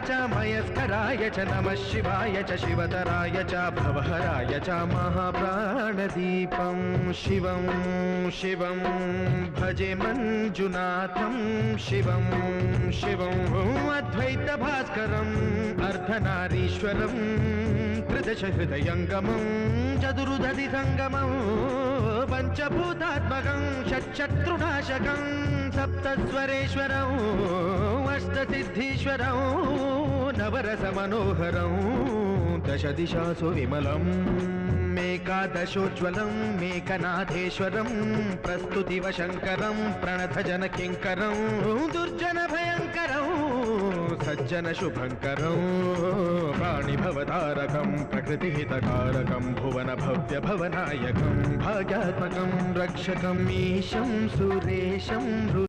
च मयस्कराय च नमः शिवाय च शिवतराय च भवहराय च महाप्राणदीपं शिवं शिवं भजे मंजुनाथं शिवं शिवं अद्वैतभास्करम् अर्धनारीश्वरं त्रिदशहृदयङ्गमं चतुर्दधिसङ्गमं पञ्चभूतात्मकं षट्शत्रुनाशकं सप्तस्वरेश्वरं अष्टसिद्धीश्वरं नवरसमनोहरं दशदिशासु विमलम् मेकादशोज्ज्वलं मेकनाथेश्वरं प्रस्तुतिवशङ्करं प्रणतजनकिङ्करं दुर्जनभयङ्करं सज्जनशुभङ्करं प्राणिभवतारकं प्रकृतिहितकारकं भुवनभव्यभवनायकं भाग्यात्मकं रक्षकम् ईशं सुरेशं